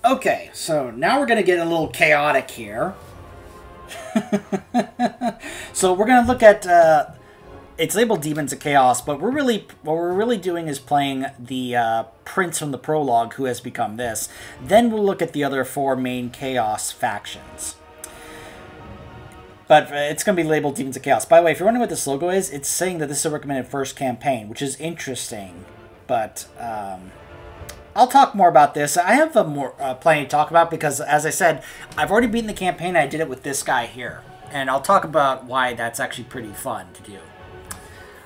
Okay, so now we're going to get a little chaotic here. So we're going to look at... it's labeled Demons of Chaos, but what we're really doing is playing the prince from the prologue who has become this. Then we'll look at the other 4 main Chaos factions. But it's going to be labeled Demons of Chaos. By the way, if you're wondering what this logo is, it's saying that this is a recommended first campaign, which is interesting. But I'll talk more about this. I have plenty to talk about because, as I said, I've already beaten the campaign. I did it with this guy here. And I'll talk about why that's actually pretty fun to do.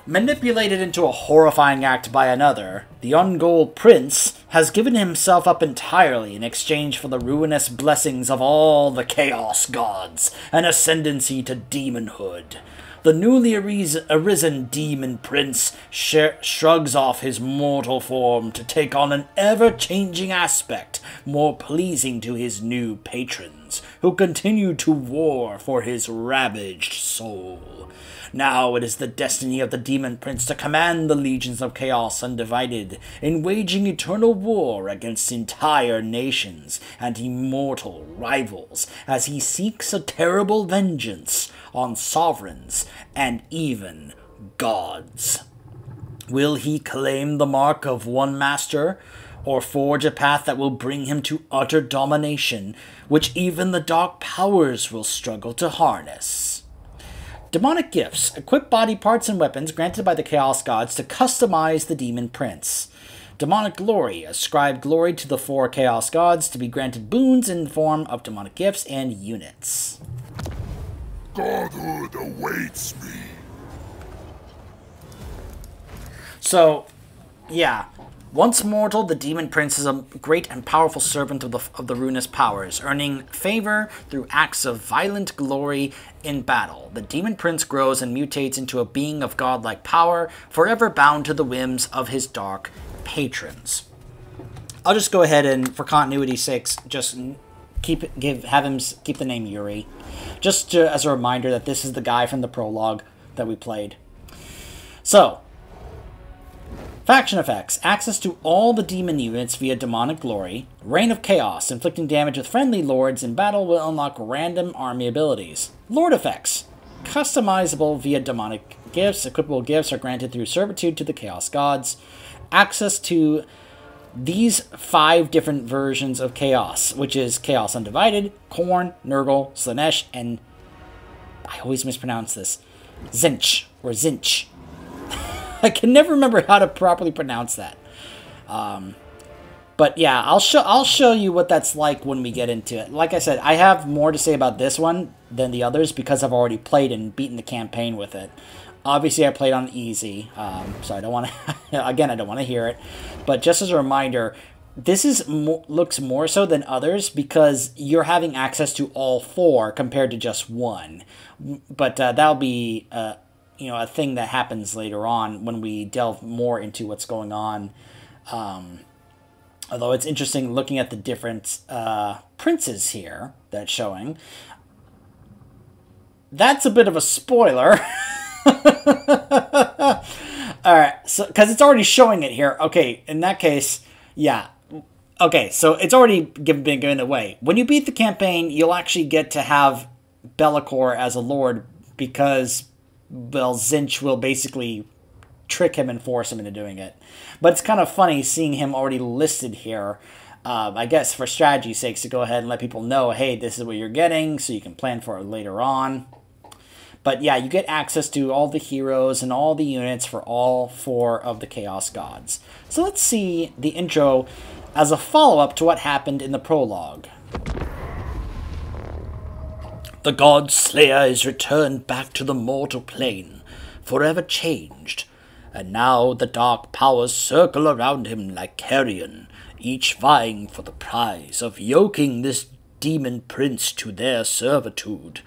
Manipulated into a horrifying act by another, the Ungol Prince has given himself up entirely in exchange for the ruinous blessings of all the Chaos Gods and ascendancy to demonhood. The newly arisen Demon Prince shrugs off his mortal form to take on an ever-changing aspect more pleasing to his new patrons, who continue to war for his ravaged soul. Now it is the destiny of the Demon Prince to command the legions of Chaos Undivided in waging eternal war against entire nations and immortal rivals as he seeks a terrible vengeance on sovereigns and even gods. Will he claim the mark of one master, or forge a path that will bring him to utter domination, which even the dark powers will struggle to harness? Demonic gifts. Equip body parts and weapons granted by the Chaos Gods to customize the Demon Prince. Demonic glory. Ascribe glory to the 4 Chaos Gods to be granted boons in the form of demonic gifts and units. Godhood awaits me. So, yeah. Once mortal, the Demon Prince is a great and powerful servant of the ruinous powers, earning favor through acts of violent glory in battle. The Demon Prince grows and mutates into a being of godlike power, forever bound to the whims of his dark patrons. I'll just go ahead and, for continuity's sake, just have him keep the name Yuri, just as a reminder that this is the guy from the prologue that we played. So. Faction effects. Access to all the demon units via demonic glory. Reign of Chaos. Inflicting damage with friendly lords in battle will unlock random army abilities. Lord effects. Customizable via demonic gifts. Equipable gifts are granted through servitude to the Chaos Gods. Access to these 5 different versions of Chaos, which is Chaos Undivided, Khorne, Nurgle, Slaanesh, and I always mispronounce this, Tzeentch, or Tzeentch. I can never remember how to properly pronounce that. But yeah, I'll show you what that's like when we get into it. Like I said, I have more to say about this one than the others because I've already played and beaten the campaign with it. Obviously, I played on easy, so I don't want to. Again, I don't want to hear it. But just as a reminder, this looks more so than others because you're having access to all 4 compared to just 1. But that'll be. A thing that happens later on when we delve more into what's going on. Although it's interesting looking at the different princes here that's showing. That's a bit of a spoiler. Alright, so because it's already showing it here. Okay, in that case, yeah. Okay, so it's already been given away. When you beat the campaign, you'll actually get to have Be'lakor as a lord because... well, Tzeentch will basically trick him and force him into doing it. But it's kind of funny seeing him already listed here. I guess for strategy's sake to go ahead and let people know, hey, this is what you're getting, so you can plan for it later on. But yeah, you get access to all the heroes and all the units for all 4 of the Chaos Gods. So let's see the intro as a follow-up to what happened in the prologue. The God Slayer is returned back to the mortal plane, forever changed, and now the dark powers circle around him like carrion, each vying for the prize of yoking this demon prince to their servitude.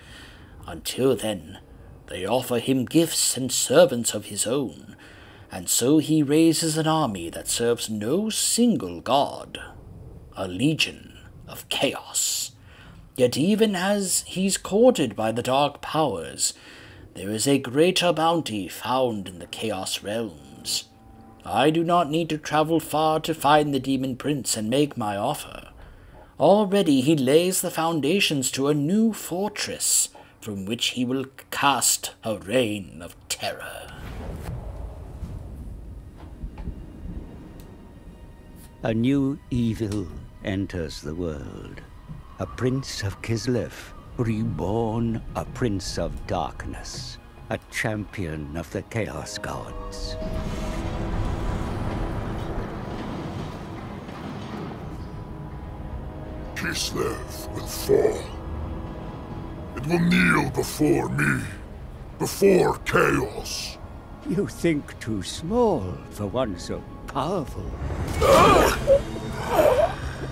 Until then, they offer him gifts and servants of his own, and so he raises an army that serves no single god, a legion of chaos. Yet even as he's courted by the dark powers, there is a greater bounty found in the Chaos realms. I do not need to travel far to find the Demon Prince and make my offer. Already he lays the foundations to a new fortress, from which he will cast a reign of terror. A new evil enters the world. A prince of Kislev, reborn a prince of darkness, a champion of the Chaos Gods. Kislev will fall. It will kneel before me, before Chaos. You think too small for one so powerful.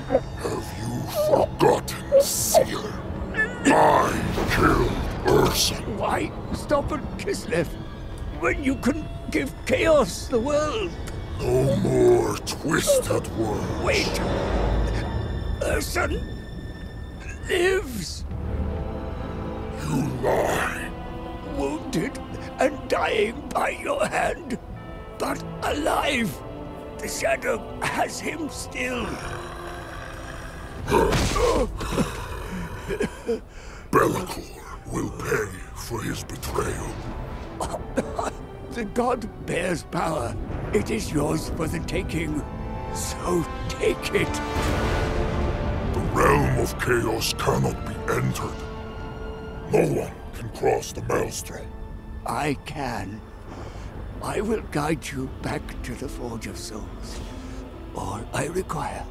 Have you forgotten, Seer? I killed Urson. Why stop at Kislev when you can give Chaos the world? No more twisted words. Wait! Urson lives! You lie. Wounded and dying by your hand, but alive. The Shadow has him still. Be'lakor will pay for his betrayal. The god bears power. It is yours for the taking. So take it. The realm of Chaos cannot be entered. No one can cross the maelstrom. I can. I will guide you back to the Forge of Souls. All I require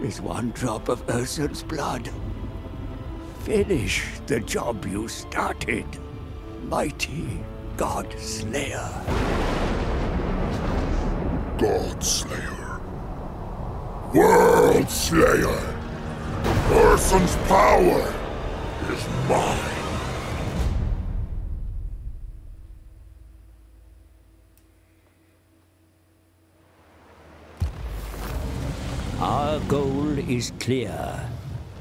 is one drop of Urson's blood. Finish the job you started, mighty God Slayer. God Slayer. World Slayer. Urson's power is mine. Our goal is clear.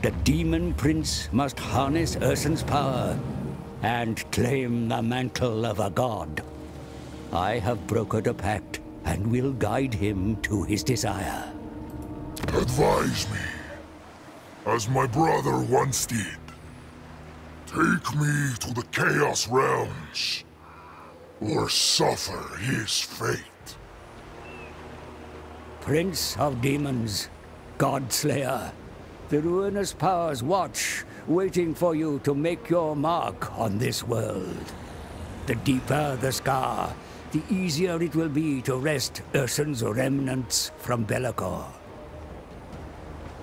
The Demon Prince must harness Urson's power and claim the mantle of a god. I have brokered a pact and will guide him to his desire. Advise me, as my brother once did. Take me to the Chaos Realms, or suffer his fate. Prince of Demons, God Slayer, the ruinous powers watch, waiting for you to make your mark on this world. The deeper the scar, the easier it will be to wrest Urson's remnants from Be'lakor.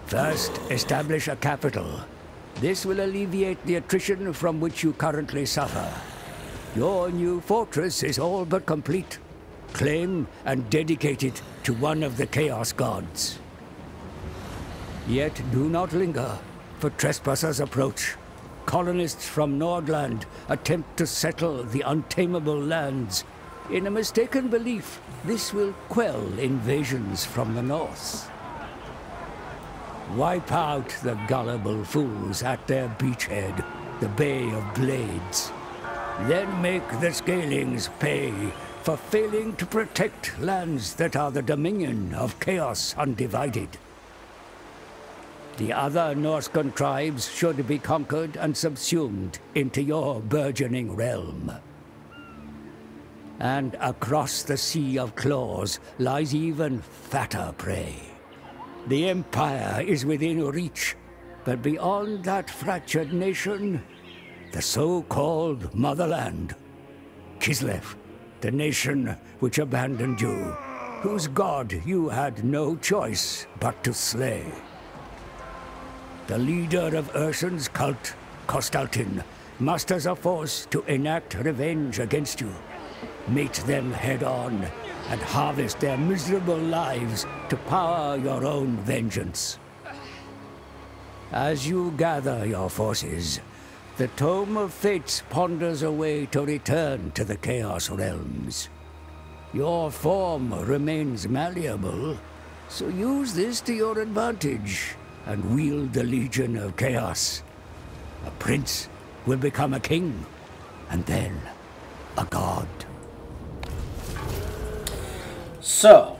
First, establish a capital. This will alleviate the attrition from which you currently suffer. Your new fortress is all but complete. Claim and dedicate it to one of the Chaos Gods. Yet do not linger, for trespassers approach. Colonists from Nordland attempt to settle the untamable lands. In a mistaken belief, this will quell invasions from the north. Wipe out the gullible fools at their beachhead, the Bay of Blades. Then make the Scalings pay for failing to protect lands that are the dominion of Chaos Undivided. The other Norscan tribes should be conquered and subsumed into your burgeoning realm. And across the Sea of Claws lies even fatter prey. The Empire is within reach, but beyond that fractured nation, the so-called Motherland, Kislev, the nation which abandoned you, whose god you had no choice but to slay. The leader of Urson's cult, Kostaltin, musters a force to enact revenge against you. Meet them head-on and harvest their miserable lives to power your own vengeance. As you gather your forces, the Tome of Fates ponders a way to return to the Chaos Realms. Your form remains malleable, so use this to your advantage and wield the Legion of Chaos. A prince will become a king, and then a god. So,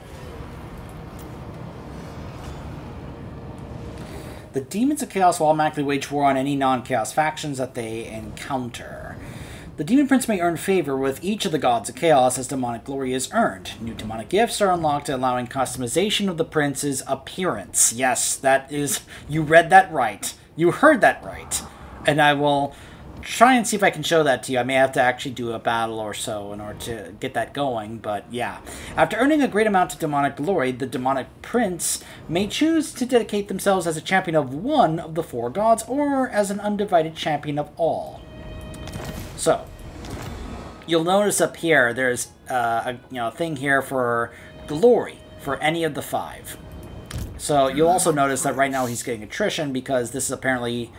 The Demons of Chaos will automatically wage war on any non-Chaos factions that they encounter. The Demon Prince may earn favor with each of the Gods of Chaos as demonic glory is earned. New demonic gifts are unlocked, allowing customization of the Prince's appearance. Yes, that is... You read that right. You heard that right. And I will try and see if I can show that to you. I may have to actually do a battle or so in order to get that going, but yeah. After earning a great amount of demonic glory, the demonic prince may choose to dedicate themselves as a champion of one of the 4 gods, or as an undivided champion of all. So, you'll notice up here, there's a thing here for glory for any of the 5. So you'll also notice that right now he's getting attrition because this apparently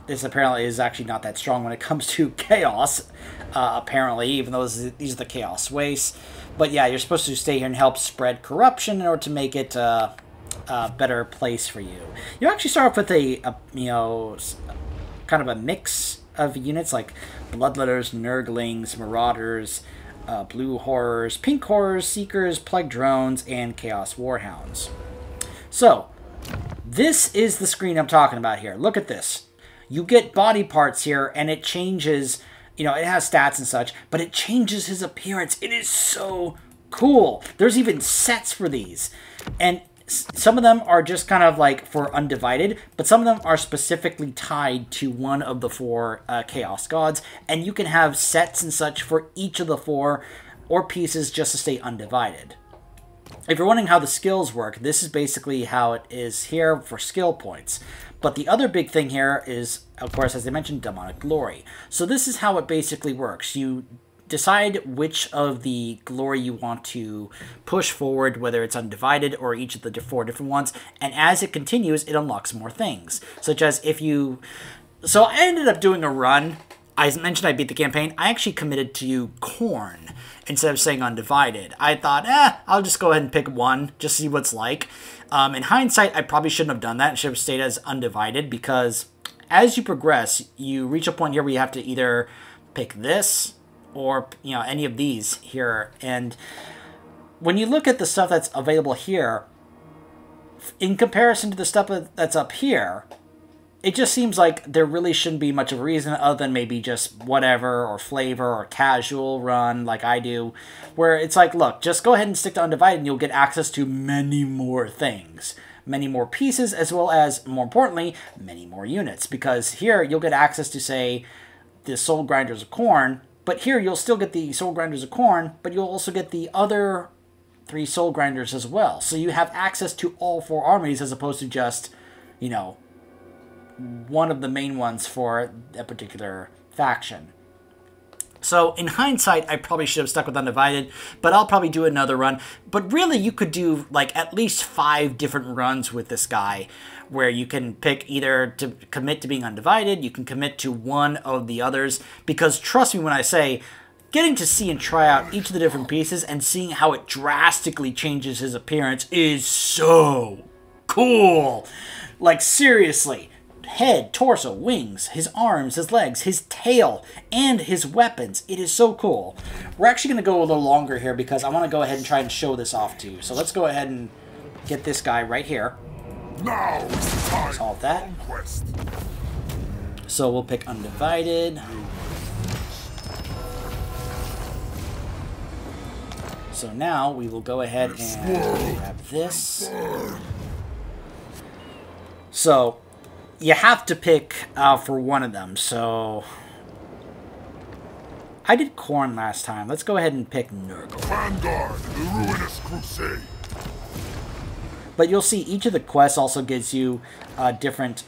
is actually not that strong when it comes to chaos. Apparently, even though these are the chaos wastes. But yeah, you're supposed to stay here and help spread corruption in order to make it a better place for you. You actually start off with a kind of a mix of units like Bloodletters, Nurglings, Marauders, Blue Horrors, Pink Horrors, Seekers, Plague Drones, and Chaos Warhounds. So, this is the screen I'm talking about here. Look at this. You get body parts here, and it changes, it has stats and such, but it changes his appearance. It is so cool. There's even sets for these. And some of them are just kind of like for Undivided, but some of them are specifically tied to one of the 4 Chaos Gods, and you can have sets and such for each of the 4 or pieces just to stay Undivided. If you're wondering how the skills work, this is basically how it is here for skill points. But the other big thing here is, of course, as I mentioned, demonic glory. So this is how it basically works. You decide which of the glory you want to push forward, whether it's Undivided or each of the 4 different ones. And as it continues, it unlocks more things. Such as if you... So I ended up doing a run. I mentioned I beat the campaign. I actually committed to Khorne instead of saying Undivided. I thought, I'll just go ahead and pick one, just see what's like. In hindsight, I probably shouldn't have done that. It should have stayed as Undivided because as you progress, you reach a point here where you have to either pick this or, any of these here. And when you look at the stuff that's available here, in comparison to the stuff that's up here, it just seems like there really shouldn't be much of a reason other than maybe just whatever, or flavor, or casual run like I do, where it's like, look, just go ahead and stick to Undivided and you'll get access to many more things. Many more pieces, as well as, more importantly, many more units. Because here, you'll get access to, say, the Soul Grinders of Khorne, but here you'll still get the Soul Grinders of Khorne, but you'll also get the other 3 Soul Grinders as well. So you have access to all 4 armies as opposed to just, one of the main ones for a particular faction. So, in hindsight, I probably should have stuck with Undivided, but I'll probably do another run. But really, you could do, like, at least 5 different runs with this guy, where you can pick either to commit to being Undivided, you can commit to one of the others, because trust me when I say, getting to see and try out each of the different pieces and seeing how it drastically changes his appearance is so cool. Like, seriously. Head, torso, wings, his arms, his legs, his tail, and his weapons. It is so cool. We're actually going to go a little longer here because I want to go ahead and try and show this off to you. So let's go ahead and get this guy right here. Now is the time. Solve that. Conquest. So we'll pick Undivided. So now we will go ahead and grab this. So you have to pick for one of them. So I did Khorne last time. Let's go ahead and pick Nurgle. Vanguard, the ruinous crusade. But you'll see each of the quests also gives you different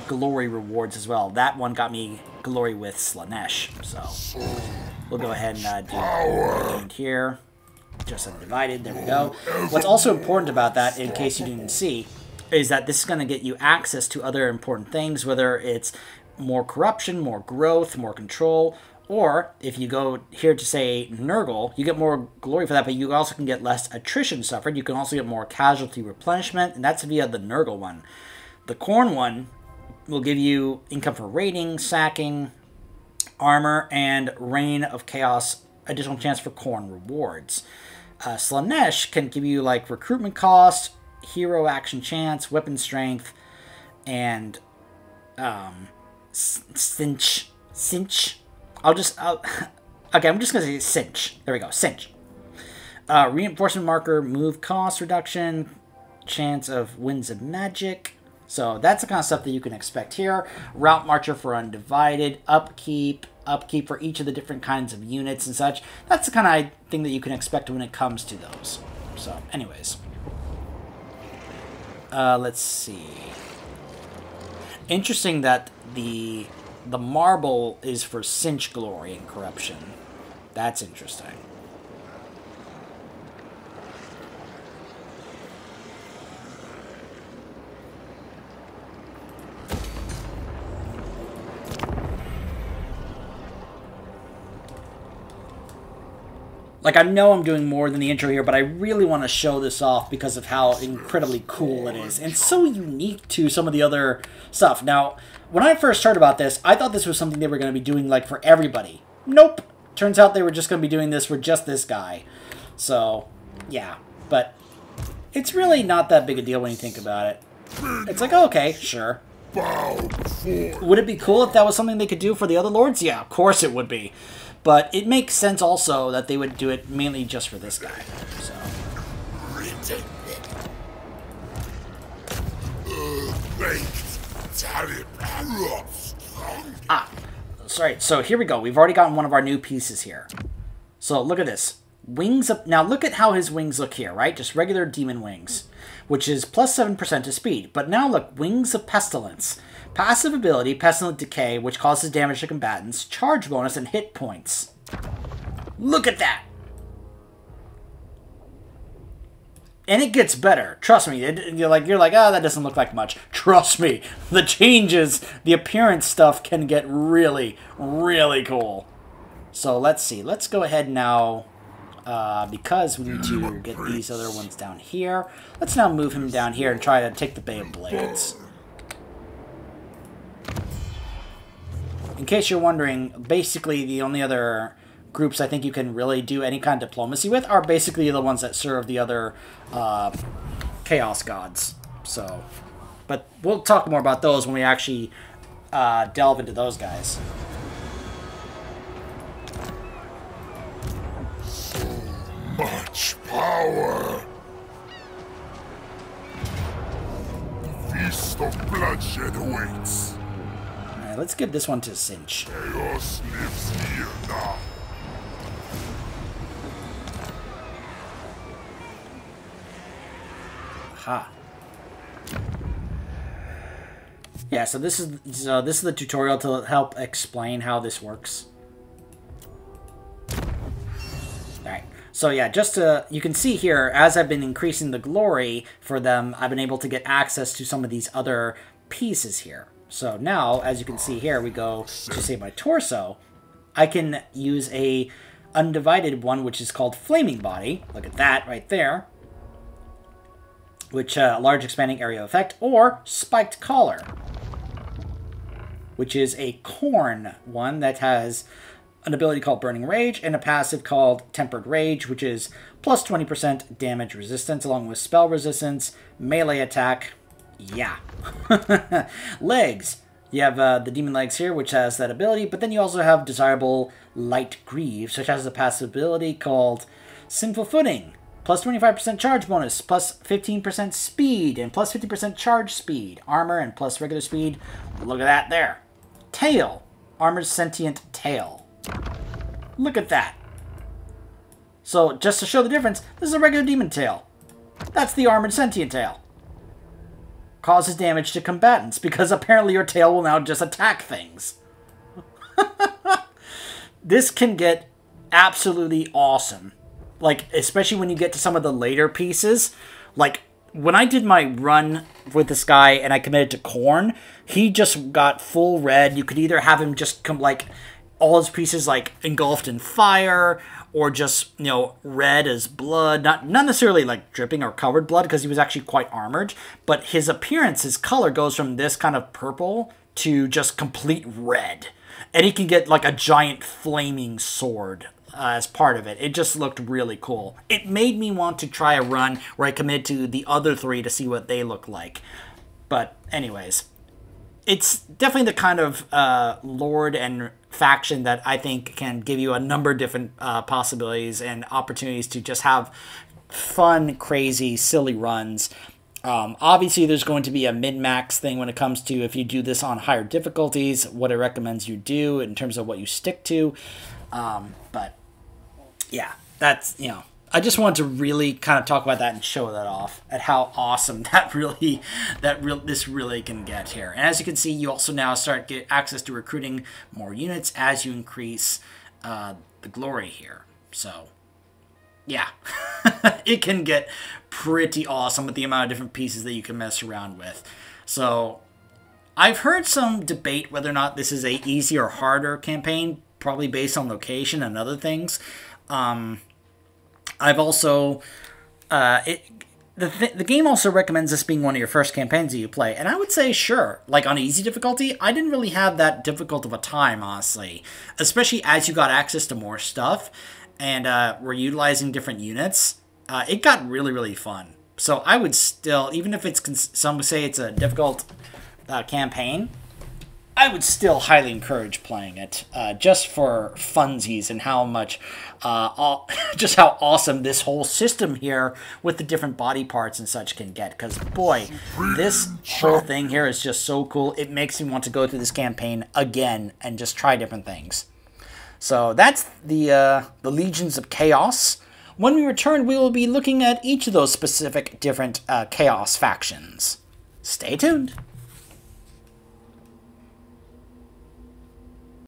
glory rewards as well. That one got me glory with Slaanesh. So we'll go ahead and do it here. Just Undivided. There we go. What's also important about that, in case you didn't see, is that this is going to get you access to other important things, whether it's more corruption, more growth, more control, or if you go here to, say, Nurgle, you get more glory for that, but you also can get less attrition suffered. You can also get more casualty replenishment, and that's via the Nurgle one. The Khorne one will give you income for raiding, sacking, armor, and Reign of Chaos, additional chance for Khorne rewards. Slaanesh can give you, like, recruitment cost, hero action chance, weapon strength, and cinch. Okay, I'm just gonna say cinch. There we go, cinch. Reinforcement marker, move cost reduction, chance of winds of magic. So that's the kind of stuff that you can expect here. Route marcher for undivided, upkeep for each of the different kinds of units and such. That's the kind of thing that you can expect when it comes to those. So, anyways. Let's see. Interesting that the marble is for cinch, glory, and corruption. That's interesting. Like, I know I'm doing more than the intro here, but I really want to show this off because of how incredibly cool it is. And so unique to some of the other stuff. Now, when I first heard about this, I thought this was something they were going to be doing, like, for everybody. Nope. Turns out they were just going to be doing this for just this guy. So, yeah. But it's really not that big a deal when you think about it. It's like, oh, okay, sure. Would it be cool if that was something they could do for the other lords? Yeah, of course it would be. But it makes sense also that they would do it mainly just for this guy. So. Sorry. So here we go. We've already gotten one of our new pieces here. So look at this. Wings up. Now look at how his wings look here, right? Just regular demon wings, which is plus 7% to speed. But now look, Wings of Pestilence. Passive ability, Pestilent Decay, which causes damage to combatants, charge bonus, and hit points. Look at that! And it gets better. Trust me. You're like, oh, that doesn't look like much. Trust me. The changes, the appearance stuff can get really, really cool. So let's see. Let's go ahead now, because we need to get these other ones down here. Let's now move him down here and try to take the Bay of Blades. In case you're wondering, basically the only other groups I think you can really do any kind of diplomacy with are basically the ones that serve the other Chaos Gods. So, but we'll talk more about those when we actually delve into those guys. So much power! The feast of bloodshed awaits. Let's give this one to Cinch. Chaos lives here now. Aha. Yeah, so this is the tutorial to help explain how this works. Alright. So yeah, just to, you can see here, as I've been increasing the glory for them, I've been able to get access to some of these other pieces here. So now, as you can see here, we go to, say, my torso. I can use a undivided one, which is called Flaming Body. Look at that right there. Which, large expanding area effect. Or Spiked Collar, which is a Corn one that has an ability called Burning Rage and a passive called Tempered Rage, which is plus 20% damage resistance, along with spell resistance, melee attack. Yeah. Legs. You have the Demon Legs here, which has that ability, but then you also have Desirable Light Greaves, which has a passive ability called Sinful Footing. Plus 25% charge bonus, plus 15% speed, and plus 50% charge speed. Armor and plus regular speed. Look at that there. Tail. Armored Sentient Tail. Look at that. So, just to show the difference, this is a regular Demon Tail. That's the Armored Sentient Tail. Causes damage to combatants, because apparently your tail will now just attack things. This can get absolutely awesome. Like, especially when you get to some of the later pieces. Like, when I did my run with this guy and I committed to Corn, he just got full red. You could either have him just come, like, all his pieces, like, engulfed in fire, or just, you know, red as blood. Not necessarily, like, dripping or covered blood, because he was actually quite armored. But his appearance, his color, goes from this kind of purple to just complete red. And he can get, like, a giant flaming sword as part of it. It just looked really cool. It made me want to try a run where I committed to the other three to see what they look like. But anyways, it's definitely the kind of lord and faction that I think can give you a number of different possibilities and opportunities to just have fun, crazy, silly runs. Obviously, there's going to be a min-max thing when it comes to if you do this on higher difficulties, what it recommends you do in terms of what you stick to. But yeah, that's, you know, I just wanted to really kind of talk about that and show that off at how awesome this really can get here. And as you can see, you also now start get access to recruiting more units as you increase the glory here. So yeah, it can get pretty awesome with the amount of different pieces that you can mess around with. So I've heard some debate whether or not this is a easier or harder campaign, probably based on location and other things. I've also, the game also recommends this being one of your first campaigns that you play, and I would say sure. Like on easy difficulty, I didn't really have that difficult of a time, honestly. Especially as you got access to more stuff, and we're utilizing different units. It got really, really fun. So I would still, even if it's, some would say it's a difficult campaign, I would still highly encourage playing it, just for funsies and how much, just how awesome this whole system here with the different body parts and such can get. Because, boy, this whole thing here is just so cool. It makes me want to go through this campaign again and just try different things. So that's the Legions of Chaos. When we return, we will be looking at each of those specific different Chaos factions. Stay tuned.